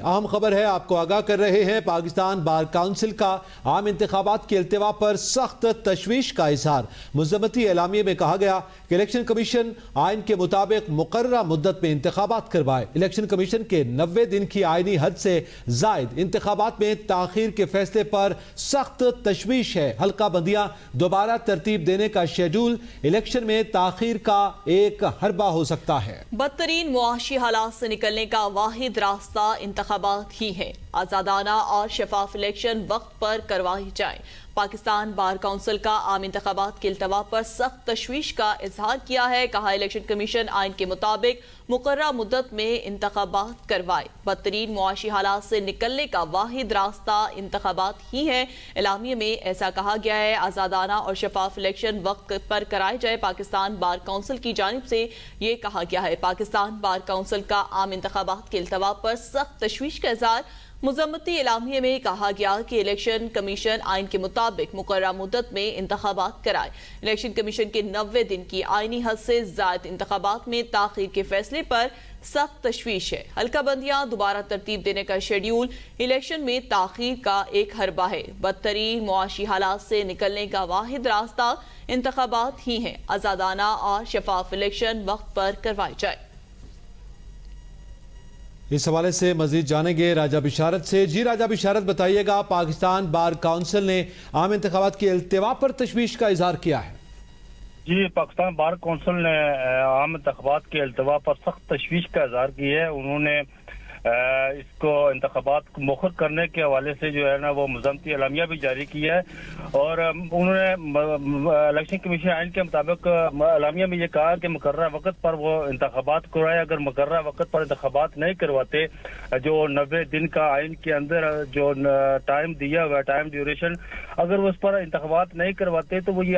اہم خبر ہے، آپ کو آگاہ کر رہے ہیں۔ پاکستان بار کونسل کا عام انتخابات کے التوا پر سخت تشویش کا اظہار۔ منظمتی اعلامیے میں کہا گیا کہ الیکشن کمیشن آئین کے مطابق مقررہ مدت میں انتخابات کروائے۔ الیکشن کمیشن کے 90 دن کی آئینی حد سے زائد انتخابات میں تاخیر کے فیصلے پر سخت تشویش ہے۔ حلقہ بندیاں دوبارہ ترتیب دینے کا شیڈول الیکشن میں تاخیر کا ایک حربہ ہو سکتا ہے۔ بدترین معاشی حالات سے نکلنے کا واحد راستہ انتخابات ہی ہے۔ آزادانہ اور شفاف الیکشن وقت پر کروائی جائیں۔ پاکستان بار کونسل کا عام انتخابات کے التوا پر سخت تشویش کا اظہار کیا ہے۔ کہا الیکشن کمیشن آئین کے مطابق مقررہ مدت میں انتخابات کروائے۔ بدترین معاشی حالات سے نکلنے کا واحد راستہ انتخابات ہی ہے۔ اعلامیے میں ایسا کہا گیا ہے۔ آزادانہ اور شفاف الیکشن وقت پر کرائے جائے۔ پاکستان بار کونسل کی جانب سے یہ کہا گیا ہے۔ پاکستان بار کونسل کا عام انتخابات کے التوا پر سخت تشویش کا اظہار۔ مذمتی اعلامیے میں کہا گیا کہ الیکشن کمیشن آئین کے مطابق مقررہ مدت میں انتخابات کرائے۔ الیکشن کمیشن کے 90 دن کی آئینی حد سے زائد انتخابات میں تاخیر کے فیصلے پر سخت تشویش ہے۔ حلقہ بندیاں دوبارہ ترتیب دینے کا شیڈول الیکشن میں تاخیر کا ایک حربہ ہے۔ بدترین معاشی حالات سے نکلنے کا واحد راستہ انتخابات ہی ہیں۔ آزادانہ اور شفاف الیکشن وقت پر کروائی جائے۔ اس حوالے سے مزید جانیں گے راجہ بشارت سے۔ جی راجہ بشارت، بتائیے گا، پاکستان بار کونسل نے عام انتخابات کے التوا پر تشویش کا اظہار کیا ہے۔ جی، پاکستان بار کونسل نے عام انتخابات کے التوا پر سخت تشویش کا اظہار کیا ہے۔ انہوں نے اس کو انتخابات کو مؤخر کرنے کے حوالے سے جو ہے نا وہ مذمتی اعلامیہ بھی جاری کیا ہے، اور انہوں نے الیکشن کمیشن آئین کے مطابق اعلامیہ میں یہ کہا کہ مقررہ وقت پر وہ انتخابات کروائے۔ اگر مقررہ وقت پر انتخابات نہیں کرواتے، جو 90 دن کا آئین کے اندر جو ٹائم دیا ہوا ہے، ٹائم ڈیوریشن، اگر وہ اس پر انتخابات نہیں کرواتے تو وہ یہ